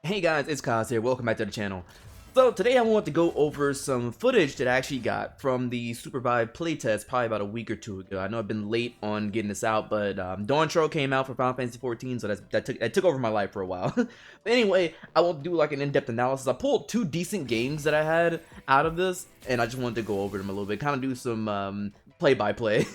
Hey guys, it's Kaz here. Welcome back to the channel. So today I want to go over some footage that I actually got from the Supervive playtest probably about a week or two ago. I know I've been late on getting this out, but Dawn Trail came out for Final Fantasy 14, so that took over my life for a while. But anyway, I want to do like an in-depth analysis. I pulled two decent games that I had out of this, and I just wanted to go over them a little bit, kind of do some play-by-play.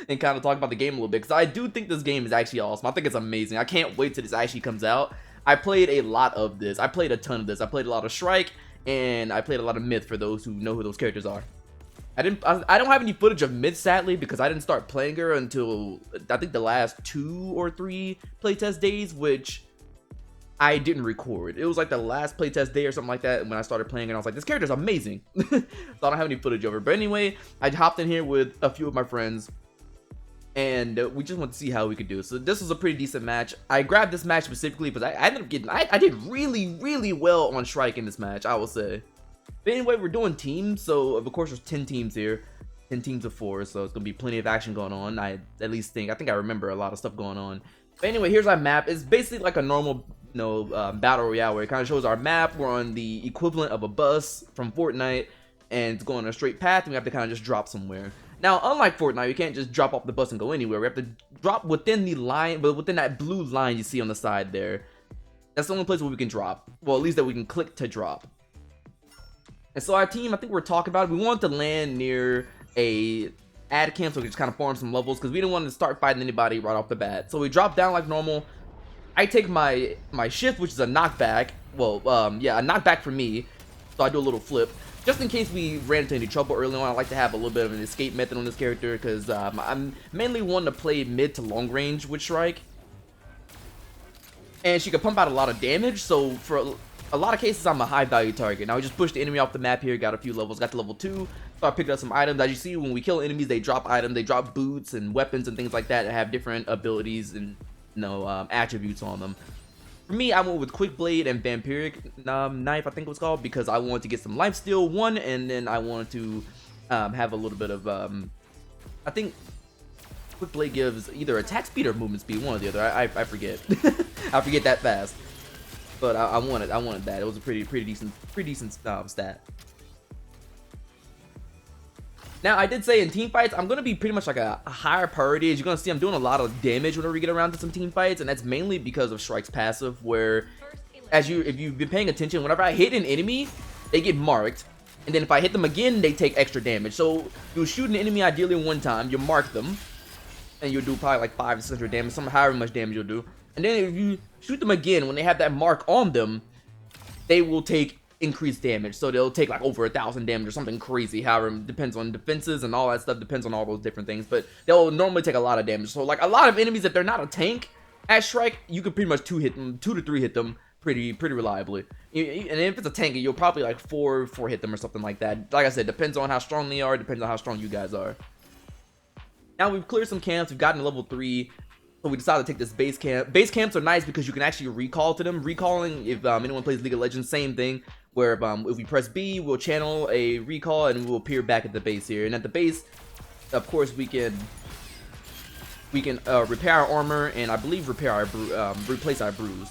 And kind of talk about the game a little bit, because I do think this game is actually awesome. I think it's amazing. I can't wait till this actually comes out. I played a lot of this. I played a ton of this. I played a lot of Shrike, and I played a lot of Myth for those who know who those characters are. I don't have any footage of Myth, sadly, because I didn't start playing her until I think the last 2 or 3 playtest days, which I didn't record. It was like the last playtest day or something like that when I started playing, and I was like, this character's amazing. So I don't have any footage of her. But anyway, I hopped in here with a few of my friends, and we just want to see how we could do. So this was a pretty decent match. I grabbed this match specifically because I ended up getting, I did really well on Shrike in this match, I will say. But anyway, we're doing teams, so of course there's 10 teams here, 10 teams of 4, so it's gonna be plenty of action going on. I think I remember a lot of stuff going on. But anyway, here's our map. It's basically like a normal, battle royale where it kind of shows our map. We're on the equivalent of a bus from Fortnite, and it's going a straight path, and we have to kind of just drop somewhere. Now, unlike Fortnite, you can't just drop off the bus and go anywhere. We have to drop within the line, but within that blue line you see on the side there. That's the only place where we can drop. Well, at least that we can click to drop. And so our team, I think we're talking about it. We wanted to land near a ad camp so we could just kind of farm some levels because we didn't want to start fighting anybody right off the bat. So we drop down like normal. I take my shift, which is a knockback. Well, yeah, a knockback for me. So I do a little flip. Just in case we ran into any trouble early on, I like to have a little bit of an escape method on this character because I'm mainly one to play mid to long range with Shrike. And she can pump out a lot of damage, so for a lot of cases I'm a high value target. Now we just pushed the enemy off the map here, got a few levels, got to level 2, started picking up some items. As you see, when we kill enemies, they drop items, they drop boots and weapons and things like that that have different abilities and attributes on them. For me, I went with Quick Blade and Vampiric Knife, I think it was called, because I wanted to get some lifesteal, one, and then I wanted to have a little bit of, I think Quick Blade gives either attack speed or movement speed, one or the other. I forget. I forget that fast. But I wanted that. It was a pretty decent stat. Now, I did say in team fights, I'm going to be pretty much like a higher priority. As you're going to see, I'm doing a lot of damage whenever we get around to some team fights, and that's mainly because of Shrike's passive, where if you've been paying attention, whenever I hit an enemy, they get marked, and then if I hit them again, they take extra damage. So you'll shoot an enemy ideally one time, you mark them, and you'll do probably like 5 to 600 damage, however much damage you'll do. And then if you shoot them again, when they have that mark on them, they will take increased damage, so they'll take like over 1,000 damage or something crazy. However, it depends on defenses and all that stuff, depends on all those different things, but they'll normally take a lot of damage. So like a lot of enemies, if they're not a tank at Shrike, you can pretty much 2 to 3 hit them pretty reliably. And if it's a tank, you'll probably like 4 hit them or something like that. Like I said, depends on how strong they are, depends on how strong you guys are. Now we've cleared some camps, we've gotten to level 3. So we decided to take this base camp. Base camps are nice because you can actually recall to them. Recalling, if anyone plays League of Legends, same thing. Where if we press B, we'll channel a recall and we'll appear back at the base here. And at the base, of course, we can repair our armor and I believe replace our bruise.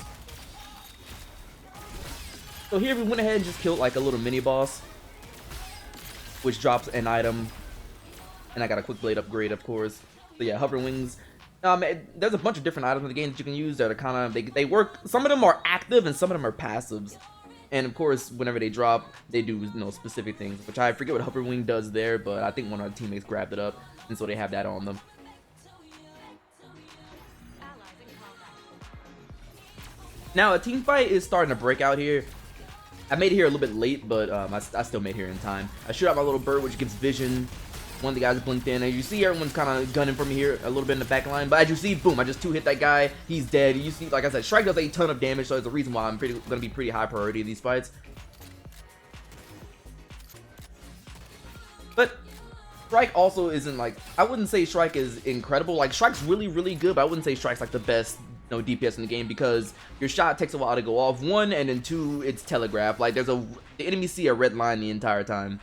So here we went ahead and just killed like a little mini boss, which drops an item. And I got a quick blade upgrade, of course. So yeah, hover wings. There's a bunch of different items in the game that you can use that are kind of, they work. Some of them are active and some of them are passives. And of course, whenever they drop, they do specific things, which I forget what hover wing does there, but I think one of our teammates grabbed it up, and so they have that on them. Now a team fight is starting to break out here. I made it here a little bit late, but I still made it here in time. I shoot out my little bird, which gives vision. One of the guys blinked in, and you see everyone's kind of gunning for me here a little bit in the back line. But as you see, boom, I just 2-hit that guy. He's dead. You see, like I said, Shrike does a ton of damage, so there's a reason why I'm going to be pretty high priority in these fights. But Shrike also isn't like, I wouldn't say Shrike is incredible. Like, Shrike's really good, but I wouldn't say Shrike's like the best DPS in the game because your shot takes a while to go off. 1, and then 2, it's telegraphed. Like, the enemies see a red line the entire time.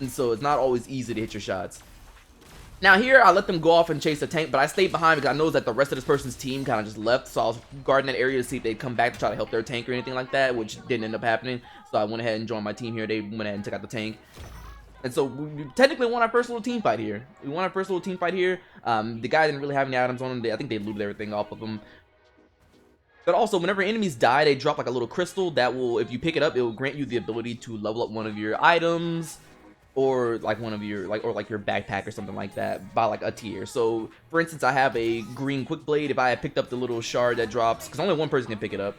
And so it's not always easy to hit your shots. Now here, I let them go off and chase the tank, but I stayed behind because I know that the rest of this person's team kind of just left, so I was guarding that area to see if they'd come back to try to help their tank or anything like that, which didn't end up happening. So I went ahead and joined my team here. They went ahead and took out the tank. And so we technically won our first little team fight here. The guy didn't really have any items on him. I think they looted everything off of him. But also, whenever enemies die, they drop like a little crystal that will, if you pick it up, it will grant you the ability to level up one of your items, or like one of your your backpack or something like that by like a tier. So for instance, I have a green quick blade. If I had picked up the little shard that drops, because only one person can pick it up,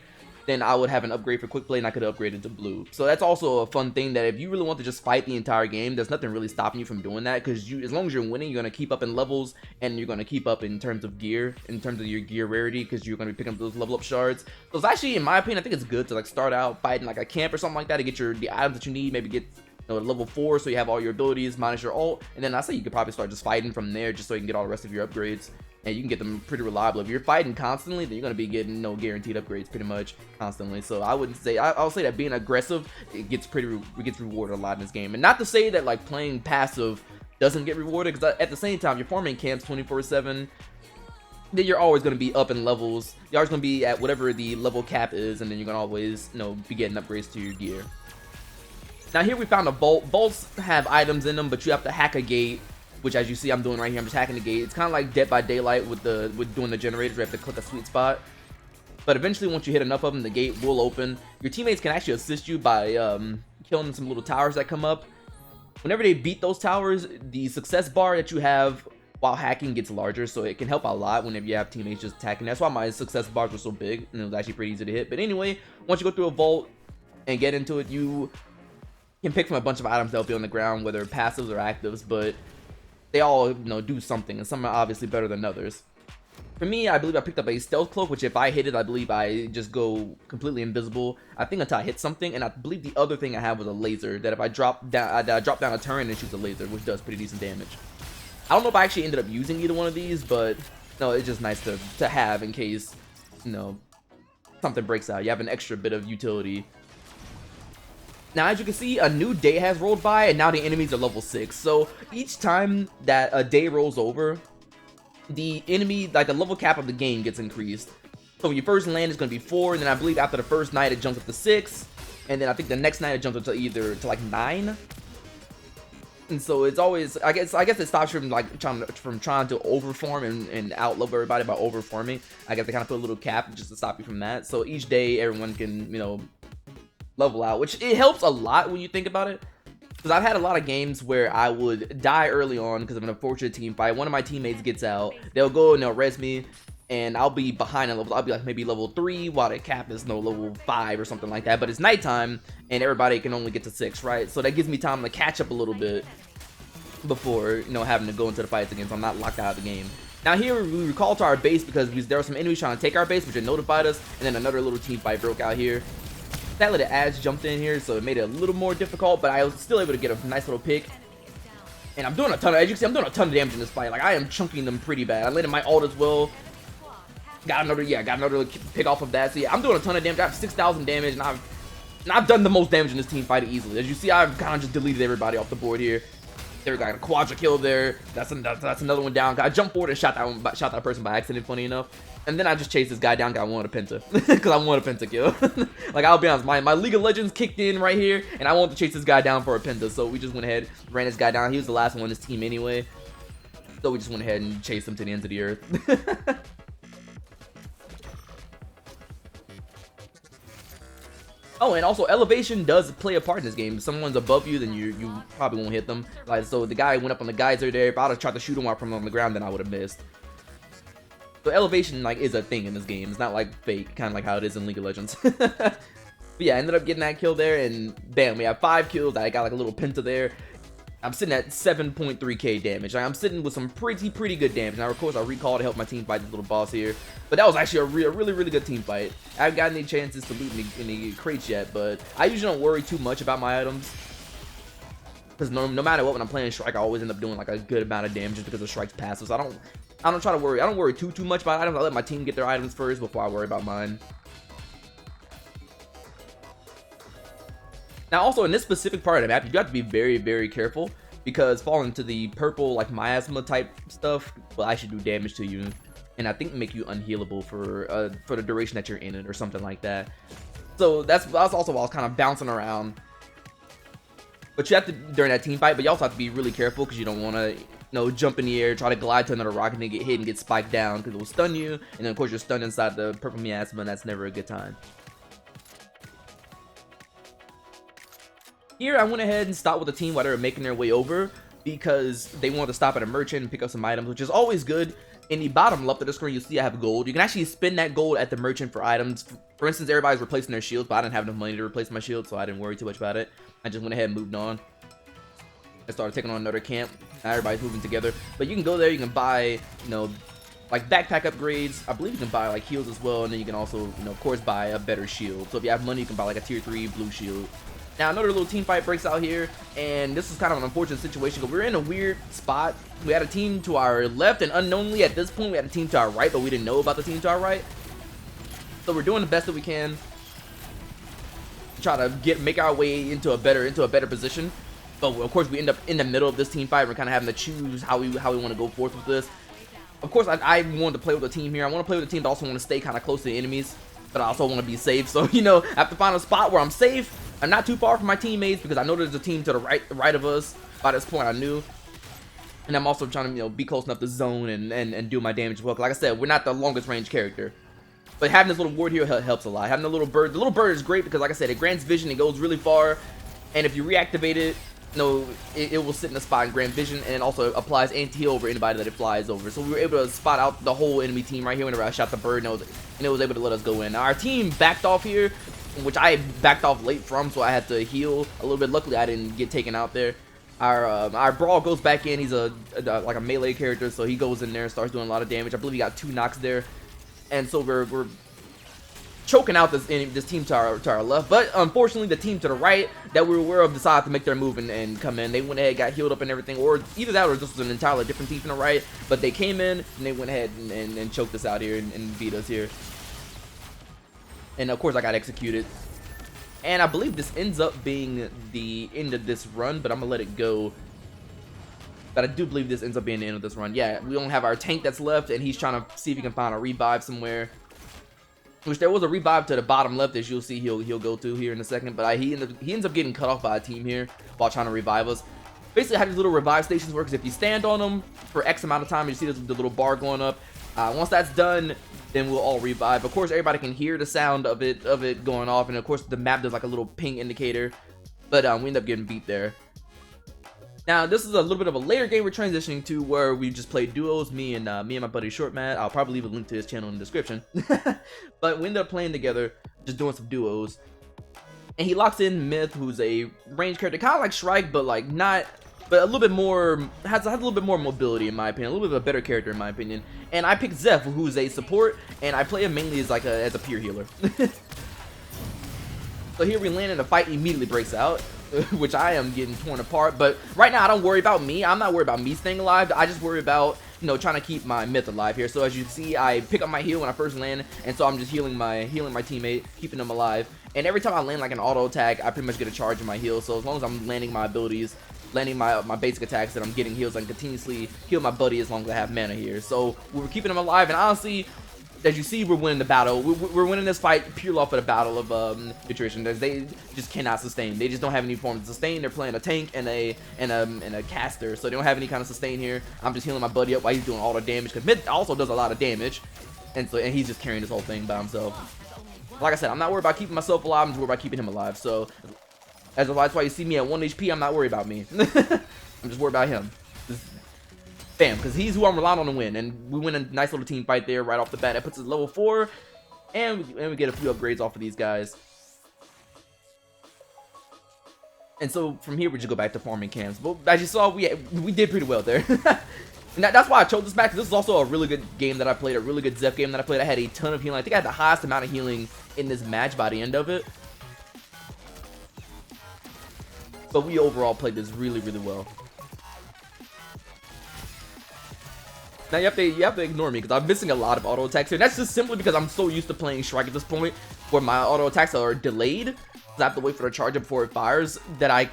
then I would have an upgrade for quick blade and I could upgrade it to blue. So that's also a fun thing, that if you really want to just fight the entire game, there's nothing really stopping you from doing that, because as long as you're winning, you're going to keep up in levels, and you're going to keep up in terms of gear, in terms of your gear rarity, because you're going to be picking up those level up shards. So it's actually, in my opinion, I think it's good to like start out fighting like a camp or something like that to get the items that you need, maybe get level 4 so you have all your abilities minus your ult, and then I say you could probably start just fighting from there just so you can get all the rest of your upgrades, and you can get them pretty reliable. If you're fighting constantly, then you're going to be getting guaranteed upgrades pretty much constantly. So I wouldn't say, I'll say that being aggressive, it gets rewarded a lot in this game. And not to say that like playing passive doesn't get rewarded, because at the same time, you're farming camps 24/7, then you're always going to be up in levels. You're always going to be at whatever the level cap is, and then you're going to always be getting upgrades to your gear. Now here we found a vault. Vaults have items in them, but you have to hack a gate, which as you see I'm doing right here. I'm just hacking the gate. It's kind of like Dead by Daylight with doing the generators. You have to click a sweet spot. But eventually, once you hit enough of them, the gate will open. Your teammates can actually assist you by killing some little towers that come up. Whenever they beat those towers, the success bar that you have while hacking gets larger, so it can help a lot whenever you have teammates just attacking. That's why my success bars were so big, and it was actually pretty easy to hit. But anyway, once you go through a vault and get into it, you can pick from a bunch of items that'll be on the ground, whether passives or actives, but they all do something, and some are obviously better than others. For me, I believe I picked up a stealth cloak, which if I hit it, I believe I just go completely invisible, I think, until I hit something. And I believe the other thing I have was a laser, that if I drop down a turret and it shoots a laser, which does pretty decent damage. I don't know if I actually ended up using either one of these, but no, it's just nice to have in case something breaks out. You have an extra bit of utility. Now, as you can see, a new day has rolled by, and now the enemies are level 6. So each time that a day rolls over, the enemy, like the level cap of the game, gets increased. So when you first land, it's going to be 4, and then I believe after the first night, it jumps up to 6, and then I think the next night it jumps up to like 9. And so it's always, I guess it stops you from trying to overform and outlevel everybody by overforming. I guess they kind of put a little cap just to stop you from that. So each day, everyone can level out, which it helps a lot when you think about it, because I've had a lot of games where I would die early on because of an unfortunate team fight. One of my teammates gets out, they'll go and they'll res me, and I'll be behind in levels. I'll be like maybe level 3 while the cap is level 5 or something like that, but it's nighttime and everybody can only get to 6, right? So that gives me time to catch up a little bit before having to go into the fights again, so I'm not locked out of the game. Now here we recall to our base because there were some enemies trying to take our base, which had notified us, and then another little team fight broke out here. Sadly, the ads jumped in here, so it made it a little more difficult, but I was still able to get a nice little pick. And I'm doing a ton of, as you can see, I'm doing a ton of damage in this fight. Like, I am chunking them pretty bad. I landed my ult as well. Got another pick off of that. So yeah, I'm doing a ton of damage. I have 6,000 damage, and I've done the most damage in this team fight easily. As you see, I've kind of just deleted everybody off the board here. There we got a quadra kill there. That's another one down. I jumped forward and shot that person by accident, funny enough. And then I just chased this guy down. I wanted a penta because I wanted a penta kill. Like, I'll be honest, my League of Legends kicked in right here, and I wanted to chase this guy down for a penta. So we just went ahead, ran this guy down. He was the last one on this team anyway. So we just went ahead and chased him to the ends of the earth. Oh, and also elevation does play a part in this game. If someone's above you, then you probably won't hit them. Like, so the guy went up on the geyser there. If I would have tried to shoot him while from on the ground, then I would have missed. So elevation is a thing in this game. It's not like fake, kind of like how it is in League of Legends. But yeah, I ended up getting that kill there, and bam, we have 5 kills. I got like a little penta there. I'm sitting at 7.3k damage. I'm sitting with some pretty good damage. Now, of course, I recall to help my team fight this little boss here. But that was actually a really good team fight. I haven't gotten any chances to loot any crates yet, but I usually don't worry too much about my items. Because no matter what, when I'm playing Strike, I always end up doing like a good amount of damage just because of Strike's passive. So I don't try to worry. I don't worry too much about items. I let my team get their items first before I worry about mine. Now, also in this specific part of the map, you got to be very careful because falling into the purple like miasma type stuff will actually do damage to you, and I think make you unhealable for the duration that you're in it or something like that. So that's also why I was kind of bouncing around. But you have to during that team fight, but you also have to be really careful because you don't want to, you know, jump in the air, try to glide to another rock, and then get hit and get spiked down because it will stun you. And then of course you're stunned inside the purple miasma, and that's never a good time. Here I went ahead and stopped with the team while they were making their way over because they wanted to stop at a merchant and pick up some items, which is always good. In the bottom left of the screen, you'll see I have gold. You can actually spend that gold at the merchant for items. For instance, everybody's replacing their shields, but I didn't have enough money to replace my shield, so I didn't worry too much about it. I just went ahead and moved on. I started taking on another camp. Now everybody's moving together. But you can go there, you can buy, you know, like backpack upgrades. I believe you can buy like heals as well, and then you can also, you know, of course, buy a better shield. So if you have money, you can buy like a tier 3 blue shield. Now another little team fight breaks out here, and this is kind of an unfortunate situation because we're in a weird spot. We had a team to our left, and unknowingly at this point we had a team to our right, but we didn't know about the team to our right. So we're doing the best that we can, try to make our way into a better position. But of course we end up in the middle of this team fight. We're kind of having to choose how we want to go forth with this. Of course I wanted to play with the team here. I want to play with the team, but also want to stay kind of close to the enemies. But I also want to be safe. So, you know, I have to find a spot where I'm safe. I'm not too far from my teammates because I know there's a team to the right of us. By this point, I knew. And I'm also trying to, you know, be close enough to zone and do my damage well. Like I said, we're not the longest range character. But having this little ward here helps a lot. Having the little bird is great because, like I said, it grants vision. It goes really far. And if you reactivate it, no, it will sit in the spot and grant vision, and it also applies anti-heal over anybody that it flies over. So we were able to spot out the whole enemy team right here whenever I shot the bird, and it was able to let us go in. Now our team backed off here, which I backed off late from, so I had to heal a little bit. Luckily, I didn't get taken out there. Our brawl goes back in. He's like a melee character, so he goes in there and starts doing a lot of damage. I believe he got 2 knocks there, and so we're choking out this team to our left. But unfortunately, the team to the right that we were aware of decided to make their move and come in. They went ahead, got healed up and everything, or either that or this was an entirely different team from the right. But they came in and they went ahead and choked us out here and beat us here. And of course, I got executed. And I believe this ends up being the end of this run, but I'm gonna let it go. But I do believe this ends up being the end of this run. Yeah, we don't have our tank that's left, and he's trying to see if he can find a revive somewhere. Which there was a revive to the bottom left, as you'll see he'll go to here in a second. But he ends up getting cut off by a team here while trying to revive us. Basically, how these little revive stations work is if you stand on them for X amount of time, you see the little bar going up. Once that's done, then we'll all revive. Of course, everybody can hear the sound of it going off, and of course the map does like a little ping indicator. But we end up getting beat there. Now, this is a little bit of a later game we're transitioning to where we just played duos, me and my buddy Shortmatt. I'll probably leave a link to his channel in the description. But we ended up playing together, just doing some duos. And he locks in Myth, who's a range character, kind of like Shrike, but like not, but a little bit more, has a little bit more mobility in my opinion, a little bit of a better character in my opinion. And I picked Zeph, who's a support, and I play him mainly as like as a pure healer. So here we land and the fight immediately breaks out, which I am getting torn apart. But right now I don't worry about me. I'm not worried about me staying alive. I just worry about, you know, trying to keep my Myth alive here. So as you see, I pick up my heal when I first land, and so I'm just healing my teammate, keeping them alive. And every time I land like an auto attack, I pretty much get a charge in my heal. So as long as I'm landing my abilities, landing my basic attacks, and I'm getting heals, I can continuously heal my buddy as long as I have mana here. So we're keeping them alive, and honestly, as you see, we're winning the battle. We're winning this fight purely off of the battle of nutrition. They just cannot sustain. They just don't have any form of sustain. They're playing a tank and a caster, so they don't have any kind of sustain here. I'm just healing my buddy up while he's doing all the damage, because Myth also does a lot of damage, and he's just carrying this whole thing by himself. Like I said, I'm not worried about keeping myself alive. I'm just worried about keeping him alive. So that's why you see me at 1 HP. I'm not worried about me. I'm just worried about him. Bam, because he's who I'm relying on to win, and we win a nice little team fight there right off the bat. That puts us at level 4, and we get a few upgrades off of these guys. And so from here we just go back to farming camps. But as you saw, we did pretty well there. And that's why I chose this match. This is also a really good game that I played, a really good Zeph game that I played. I had a ton of healing. I think I had the highest amount of healing in this match by the end of it. But we overall played this really, really well. Now you have to ignore me because I'm missing a lot of auto attacks here. And that's just simply because I'm so used to playing Shrike at this point, where my auto attacks are delayed. I have to wait for the charger before it fires, that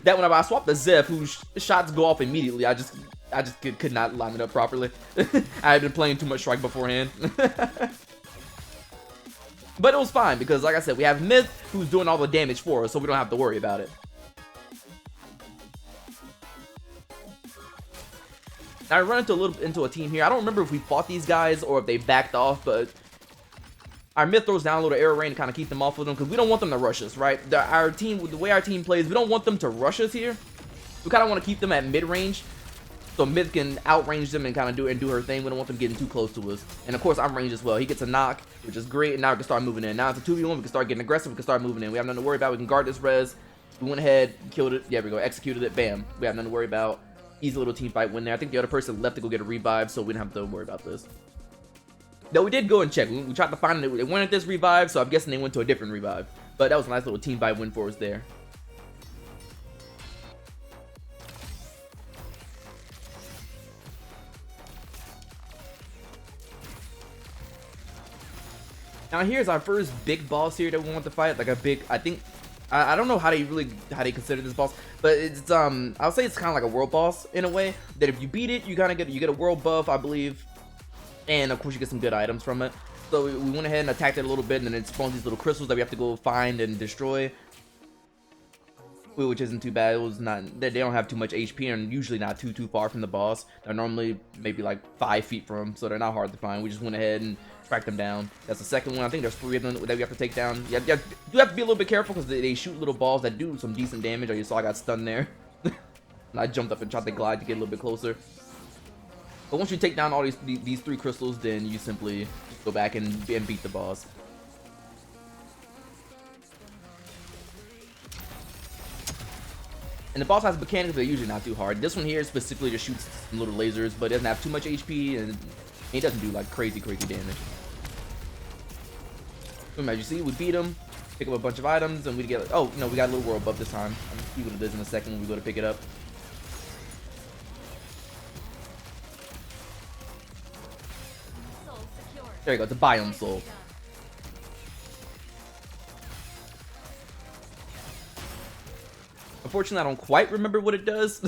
that whenever I swap the Zeph, whose shots go off immediately, I just could not line it up properly. I had been playing too much Strike beforehand. But it was fine, because like I said, we have Myth, who's doing all the damage for us, so we don't have to worry about it. Now I run into a team here. I don't remember if we fought these guys or if they backed off, but our Myth throws down a little arrow rain to kind of keep them off of them, because we don't want them to rush us, right? The way our team plays, we don't want them to rush us here. We kind of want to keep them at mid-range, so Myth can outrange them and kind of do her thing. We don't want them getting too close to us. And of course, I'm ranged as well. He gets a knock, which is great, and now we can start moving in. Now it's a 2v1, we can start getting aggressive, we can start moving in. We have nothing to worry about. We can guard this res. We went ahead, killed it. Yeah, we go, executed it, bam. We have nothing to worry about. Easy little team fight win there. I think the other person left to go get a revive, so we didn't have to worry about this. Though we did go and check. We tried to find it. They went at this revive, so I'm guessing they went to a different revive. But that was a nice little team fight win for us there. Now here's our first big boss here that we want to fight. Like a big, I don't know how they consider this boss, but it's I'll say it's kind of like a world boss in a way, that if you beat it, you get a world buff, I believe, and of course you get some good items from it. So we went ahead and attacked it a little bit, and then it spawns these little crystals that we have to go find and destroy, which isn't too bad. It was not, they don't have too much HP and usually not too far from the boss. They're normally maybe like 5 feet from them, so they're not hard to find. We just went ahead and tracked them down. That's the second one. I think there's 3 of them that we have to take down. Yeah, you have to be a little bit careful, because they shoot little balls that do some decent damage. You saw I got stunned there. And I jumped up and tried to glide to get a little bit closer. But once you take down all these 3 crystals, then you simply go back and beat the boss. And the boss has mechanics, but they're usually not too hard. This one here specifically just shoots some little lasers, but it doesn't have too much HP, and he doesn't do like crazy damage. As you see, we beat him, pick up a bunch of items, and we get, oh no, we got a little world buff this time. I'm gonna see what it is in a second when we go to pick it up. There you go, the biome soul. Unfortunately, I don't quite remember what it does.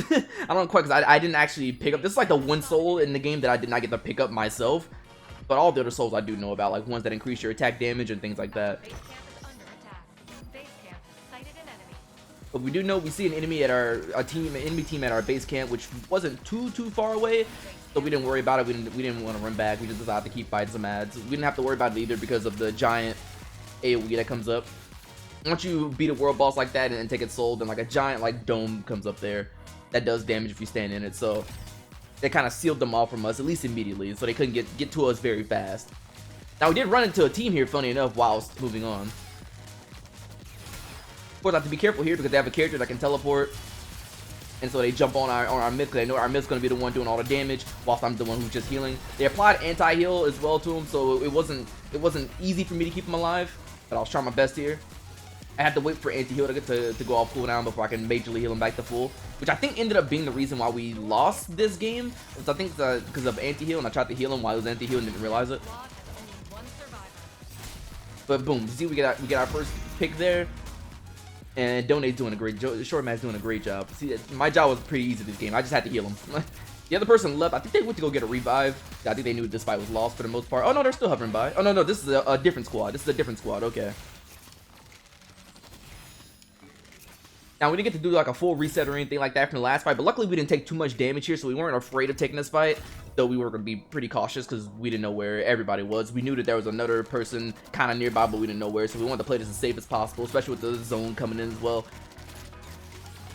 I don't quite, because I didn't actually pick up. This is like the one soul in the game that I did not get to pick up myself. But all the other souls I do know about, like ones that increase your attack damage and things like that. But we do know we see an enemy at an enemy team at our base camp, which wasn't too far away. So we didn't worry about it. We didn't want to run back. We just decided to keep fighting some ads. We didn't have to worry about it either because of the giant AoE that comes up. Once you beat a world boss like that and take its soul, then like a giant like dome comes up there that does damage if you stand in it. So they kind of sealed them off from us, at least immediately, so they couldn't get to us very fast. Now we did run into a team here, funny enough, whilst moving on. Of course, I have to be careful here because they have a character that can teleport, and so they jump on our Myth, because they know our Myth's going to be the one doing all the damage, whilst I'm the one who's just healing. They applied anti-heal as well to him, so it wasn't easy for me to keep him alive, but I was trying my best here. I had to wait for anti-heal to go off cooldown before I can majorly heal him back to full, which I think ended up being the reason why we lost this game. So I think because of anti-heal, and I tried to heal him while he was anti-heal and didn't realize it. But boom, see, we get our first pick there, and Donate's doing a great job. Shortmatt's doing a great job. See, my job was pretty easy this game. I just had to heal him. The other person left. I think they went to go get a revive. I think they knew this fight was lost for the most part. Oh no, they're still hovering by. Oh no, this is a different squad. This is a different squad. Okay. Now, we didn't get to do like a full reset or anything like that from the last fight, but luckily we didn't take too much damage here, so we weren't afraid of taking this fight, though we were going to be pretty cautious because we didn't know where everybody was. We knew that there was another person kind of nearby, but we didn't know where, so we wanted to play this as safe as possible, especially with the zone coming in as well.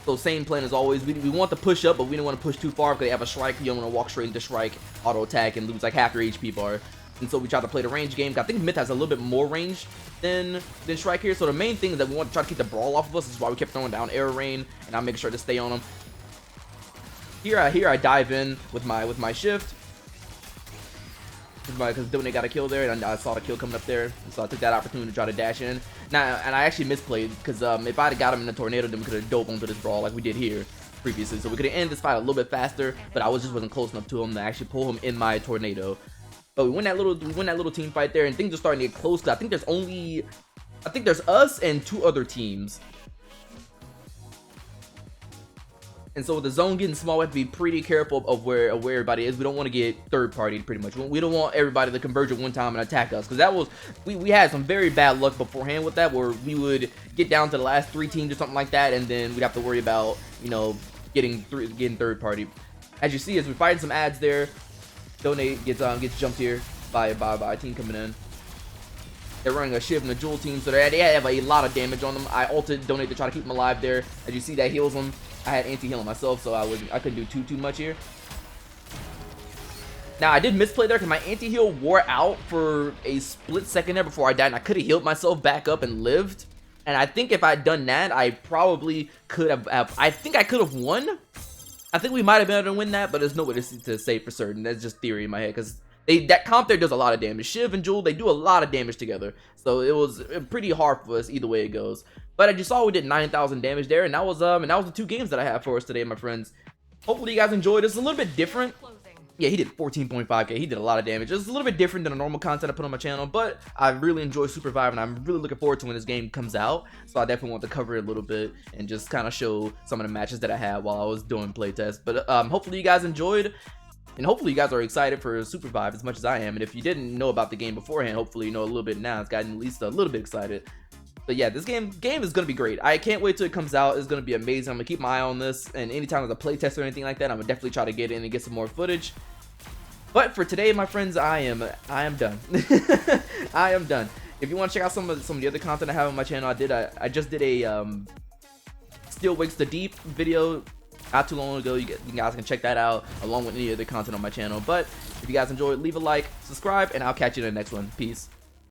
So same plan as always. We want to push up, but we didn't want to push too far because they have a strike. You don't want to walk straight into strike, auto attack, and lose like half your HP bar. And so we tried to play the range game. I think Myth has a little bit more range than Strike here. So the main thing is that we want to try to keep the brawl off of us. This is why we kept throwing down arrow rain, and I'm making sure to stay on them. Here I dive in with my shift. Because Donate got a kill there, and I saw the kill coming up there, so I took that opportunity to try to dash in. Now, and I actually misplayed, because if I'd have got him in the tornado, then we could have dove onto this brawl like we did here previously. So we could have ended this fight a little bit faster, but I just wasn't close enough to him to actually pull him in my tornado. But we win that little team fight there, and things are starting to get close. I think there's only I think there's us and 2 other teams. And so with the zone getting small, we have to be pretty careful of where everybody is. We don't want to get third party pretty much. We don't want everybody to converge at one time and attack us, because that was we had some very bad luck beforehand with that, where we would get down to the last 3 teams or something like that, and then we'd have to worry about, you know, getting third party. As you see, as we're fighting some ads there, Donate gets jumped here by a team coming in. They're running a Shiv and a Jewel team, so they have a lot of damage on them. I ulted Donate to try to keep them alive there. As you see, that heals them. I had anti-healing myself, so I couldn't do too much here. Now, I did misplay there because my anti-heal wore out for a split second there before I died, and I could have healed myself back up and lived. And I think if I had done that, I probably could have I think I could have won. I think we might have been able to win that, but there's no way to say for certain. That's just theory in my head, because that comp there does a lot of damage. Shiv and Jewel, they do a lot of damage together, so it was pretty hard for us either way it goes. But as you saw, we did 9,000 damage there, and that was the 2 games that I have for us today, my friends. Hopefully you guys enjoyed. It's a little bit different. Yeah, he did 14.5k. He did a lot of damage. It's a little bit different than the normal content I put on my channel, but I really enjoy Supervive, and I'm really looking forward to when this game comes out. So I definitely want to cover it a little bit and just kind of show some of the matches that I had while I was doing playtest. But hopefully you guys enjoyed. And hopefully you guys are excited for Supervive as much as I am. And if you didn't know about the game beforehand, hopefully you know a little bit now. It's gotten at least a little bit excited. But yeah, this game is going to be great. I can't wait till it comes out. It's going to be amazing. I'm going to keep my eye on this. And anytime there's a playtest or anything like that, I'm going to definitely try to get in and get some more footage. But for today, my friends, I am done. I am done. If you want to check out some of the other content I have on my channel, I just did a Steel Wakes the Deep video not too long ago. You guys can check that out along with any other content on my channel. But if you guys enjoyed, leave a like, subscribe, and I'll catch you in the next one. Peace.